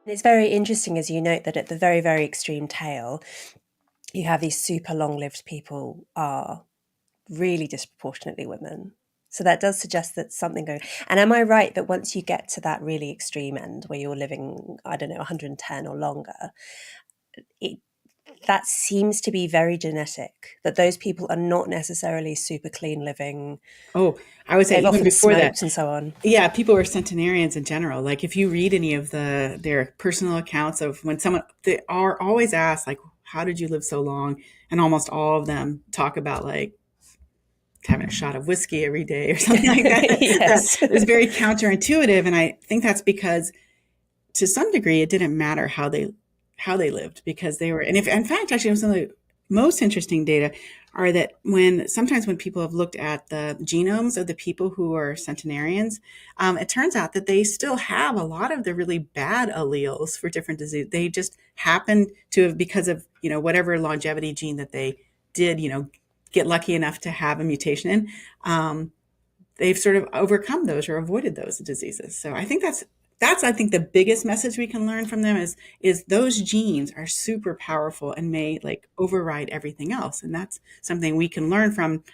It's very interesting, as you note, that at the very, very extreme tail, you have these super long-lived people are really disproportionately women. So that does suggest that something going. And am I right that once you get to that really extreme end where you're living, I don't know, 110 or longer, it that seems to be very genetic, that those people are not necessarily super clean living. Oh, I would say They've even often before that, smoked and so on. yeah, people are centenarians in general. Like if you read any of their personal accounts of when someone, they are always asked like, how did you live so long? And almost all of them talk about like having a shot of whiskey every day or something like that. That Yes. is very counterintuitive. And I think that's because to some degree it didn't matter how they lived because they were, and if in fact actually some of the most interesting data are that sometimes when people have looked at the genomes of the people who are centenarians, it turns out that they still have a lot of the really bad alleles for different diseases. They just happen to have, because of whatever longevity gene that they did get lucky enough to have a mutation in, they've sort of overcome those or avoided those diseases. So I think that's I think the biggest message we can learn from them is those genes are super powerful and may like override everything else, and that's something we can learn from.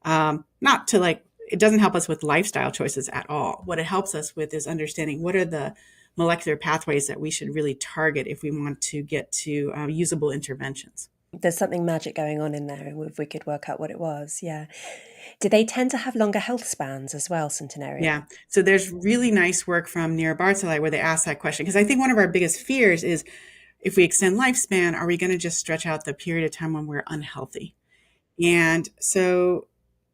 Not to like it doesn't help us with lifestyle choices at all. What it helps us with is understanding what are the molecular pathways that we should really target if we want to get to usable interventions. There's something magic going on in there if we could work out what it was. Yeah. Do they tend to have longer health spans as well, Yeah. centenarian? So there's really nice work from Nira Barzilai where they ask that question. Because I think one of our biggest fears is if we extend lifespan, are we going to just stretch out the period of time when we're unhealthy? And so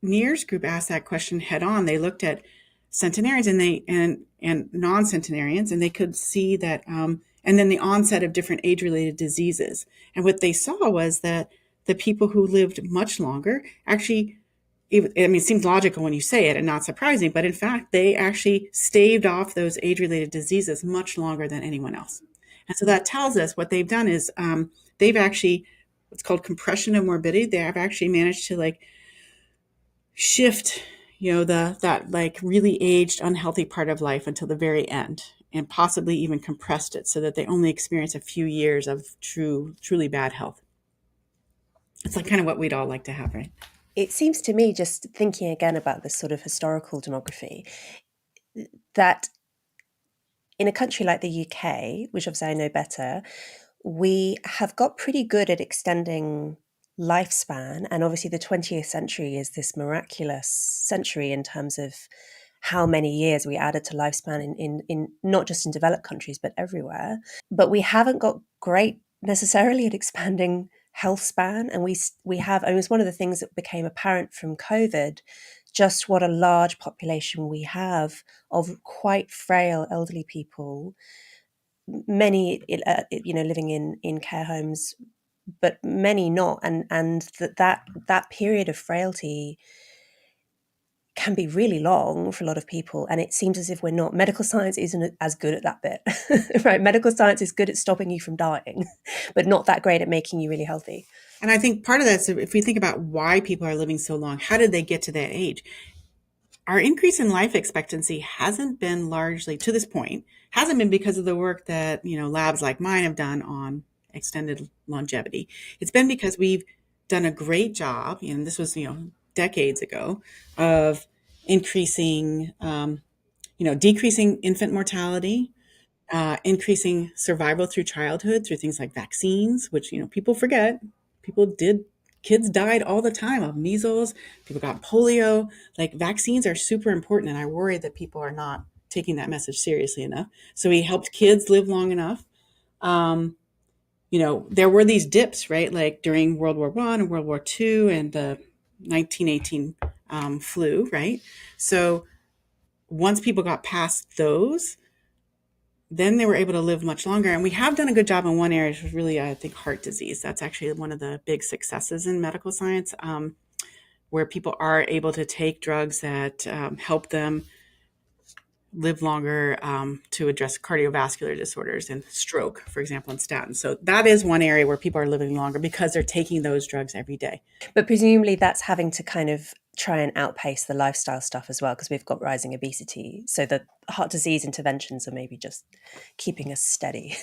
Nir's group asked that question head on. They looked at centenarians and non-centenarians, and they could see that, and then the onset of different age-related diseases. And what they saw was that the people who lived much longer actually, it seems logical when you say it and not surprising, but in fact, they actually staved off those age-related diseases much longer than anyone else. And so that tells us what they've done is they've actually, what's called compression of morbidity. They have actually managed to like shift, that like really aged, unhealthy part of life until the very end, and possibly even compressed it so that they only experience a few years of truly bad health. It's like kind of what we'd all like to have, right? It seems to me, just thinking again about this sort of historical demography, that in a country like the UK, which obviously I know better, we have got pretty good at extending lifespan. And obviously, the 20th century is this miraculous century in terms of how many years we added to lifespan in not just in developed countries, but everywhere. But we haven't got great necessarily at expanding health span. And we have, and it was one of the things that became apparent from COVID, just what a large population we have of quite frail elderly people, many living in care homes, but many not, and that period of frailty can be really long for a lot of people, and it seems as if we're not, medical science isn't as good at that bit. Right, medical science is good at stopping you from dying, but not that great at making you really healthy. And I think part of that is if we think about why people are living so long, how did they get to that age? Our increase in life expectancy hasn't been largely to this point, hasn't been because of the work that, labs like mine have done on extended longevity. It's been because we've done a great job, and this was, decades ago, of increasing, decreasing infant mortality, increasing survival through childhood through things like vaccines, which people forget. Kids died all the time of measles. People got polio. Like vaccines are super important, and I worry that people are not taking that message seriously enough. So we helped kids live long enough. Um, there were these dips, right? Like during World War I and World War II and the 1918 flu, right? So once people got past those, then they were able to live much longer. And we have done a good job in one area, which was really, I think, heart disease. That's actually one of the big successes in medical science, where people are able to take drugs that help them live longer, to address cardiovascular disorders and stroke, for example, and statins. So that is one area where people are living longer because they're taking those drugs every day. But presumably that's having to kind of try and outpace the lifestyle stuff as well, because we've got rising obesity. So the heart disease interventions are maybe just keeping us steady.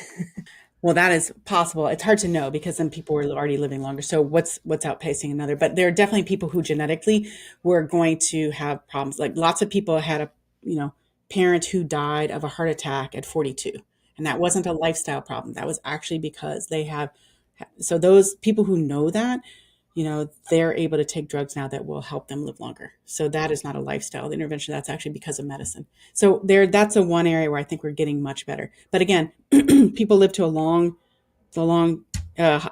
Well, that is possible. It's hard to know because some people were already living longer. So what's outpacing another? But there are definitely people who genetically were going to have problems. Like lots of people had a you know parent who died of a heart attack at 42, and that wasn't a lifestyle problem. That was actually because they have. So those people who know that, they're able to take drugs now that will help them live longer. So that is not a lifestyle intervention. That's actually because of medicine. So that's a one area where I think we're getting much better. But again, people live to a long, uh,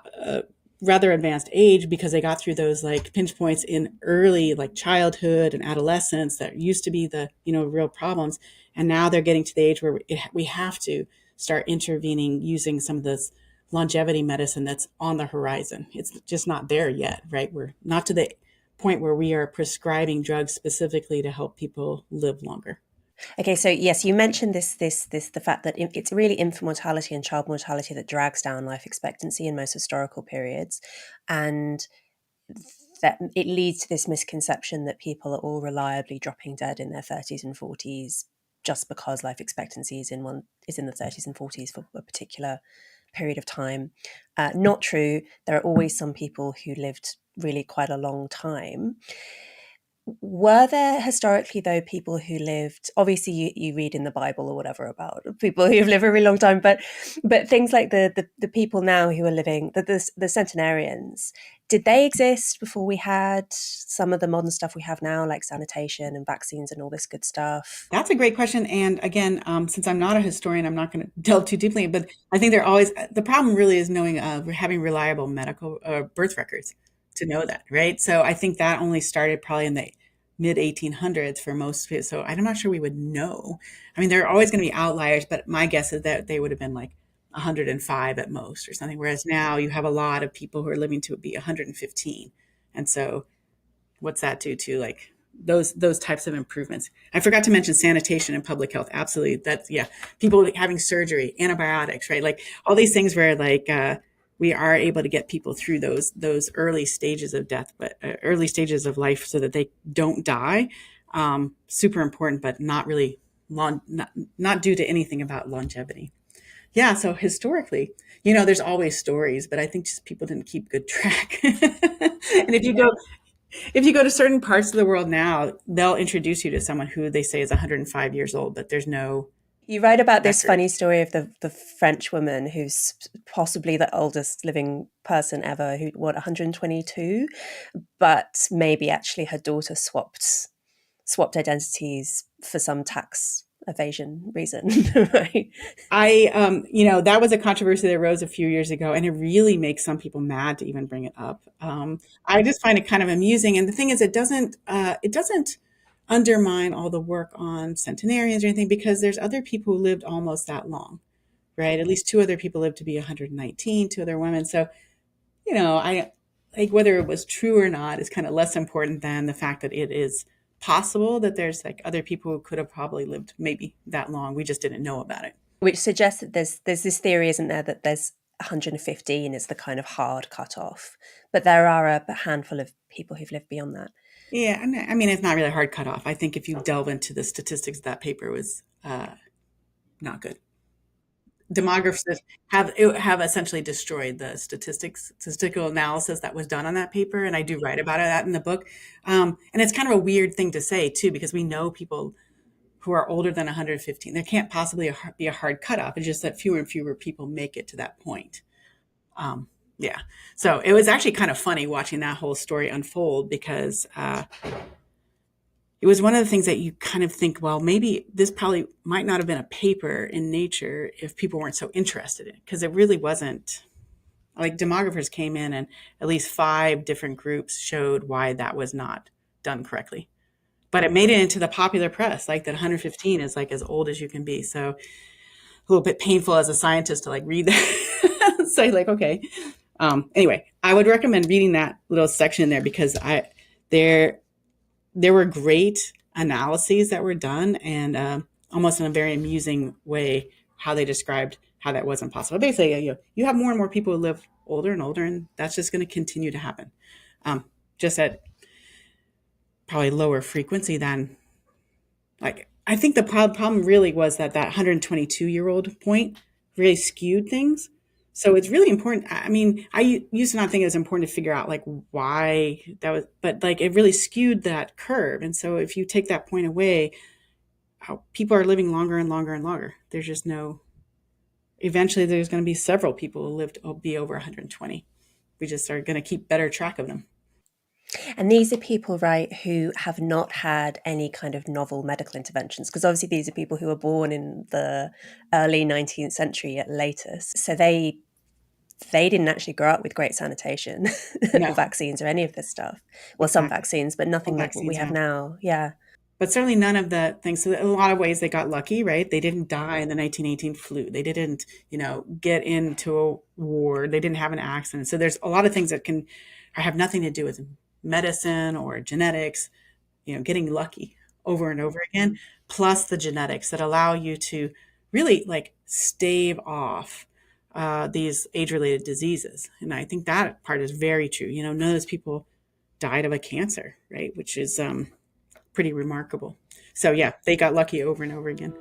rather advanced age because they got through those like pinch points in early like childhood and adolescence that used to be the real problems, and now they're getting to the age where we have to start intervening using some of this longevity medicine that's on the horizon. It's just not there yet, right? We're not to the point where we are prescribing drugs specifically to help people live longer. Okay, so yes, you mentioned this the fact that it's really infant mortality and child mortality that drags down life expectancy in most historical periods, and that it leads to this misconception that people are all reliably dropping dead in their 30s and 40s just because life expectancy is in the 30s and 40s for a particular period of time. Not true. There are always some people who lived really quite a long time. Were there historically, though, people who lived? Obviously, you read in the Bible or whatever about people who've lived a really long time, but things like the people now who are living, the centenarians, did they exist before we had some of the modern stuff we have now, like sanitation and vaccines and all this good stuff? That's a great question. And again, since I'm not a historian, I'm not going to delve too deeply. But I think they're always the problem. Really, is knowing having reliable medical birth records to know that, right? So I think that only started probably in the mid 1800s for most people. So I'm not sure we would know. I mean, there are always going to be outliers, but my guess is that they would have been like 105 at most or something. Whereas now you have a lot of people who are living to be 115, and so what's that do to like those types of improvements? I forgot to mention sanitation and public health. Absolutely, that's yeah. People having surgery, antibiotics, right? Like all these things where like we are able to get people through those early stages of death, but early stages of life, so that they don't die. Super important, but not really not due to anything about longevity. Yeah, so historically, there's always stories, but I think just people didn't keep good track. And if you go to certain parts of the world now, they'll introduce you to someone who they say is 105 years old, but there's no You write about this record. funny story of the French woman who's possibly the oldest living person ever, who, what, 122, but maybe actually her daughter swapped identities for some tax evasion reason, right? That was a controversy that arose a few years ago, and it really makes some people mad to even bring it up. I just find it kind of amusing, and the thing is, it doesn't undermine all the work on centenarians or anything because there's other people who lived almost that long, right? At least two other people lived to be 119, two other women. So I like whether it was true or not is kind of less important than the fact that it is possible that there's like other people who could have probably lived maybe that long. We just didn't know about it. Which suggests that there's this theory, isn't there, that there's 115 is the kind of hard cutoff, but there are a handful of people who've lived beyond that. Yeah, I mean, it's not really a hard cutoff. I think if you delve into the statistics, that paper was not good. Demographers have essentially destroyed the statistical analysis that was done on that paper, and I do write about that in the book. And it's kind of a weird thing to say too, because we know people who are older than 115. There can't possibly be a hard cutoff. It's just that fewer and fewer people make it to that point. Um, yeah. So it was actually kind of funny watching that whole story unfold because it was one of the things that you kind of think, well, maybe this probably might not have been a paper in Nature if people weren't so interested in it, because it really wasn't. Like demographers came in and at least five different groups showed why that was not done correctly. But it made it into the popular press, like that 115 is like as old as you can be. So a little bit painful as a scientist to like read that. Say like, okay. Anyway, I would recommend reading that little section in there because there there were great analyses that were done, and almost in a very amusing way how they described how that wasn't possible. Basically, you have more and more people who live older and older, and that's just going to continue to happen. Just at probably lower frequency than, like, I think the problem really was that 122-year-old point really skewed things. So it's really important. I mean, used to not think it was important to figure out like why that was, but like it really skewed that curve. And so if you take that point away, how people are living longer and longer and longer. There's just no, eventually there's going to be several people who lived will be over 120. We just are going to keep better track of them. And these are people, right, who have not had any kind of novel medical interventions, because obviously these are people who were born in the early 19th century at latest. So they didn't actually grow up with great sanitation or No, vaccines or any of this stuff. Well, some exactly. vaccines, but Some nothing like what we vaccines, have yeah. now. Yeah. But certainly none of the things. So in a lot of ways, they got lucky, right? They didn't die in the 1918 flu. They didn't, get into a war. They didn't have an accident. So there's a lot of things that can have nothing to do with medicine or genetics, getting lucky over and over again, plus the genetics that allow you to really like stave off these age-related diseases. And I think that part is very true. None of those people died of a cancer, right? Which is pretty remarkable. So yeah, they got lucky over and over again.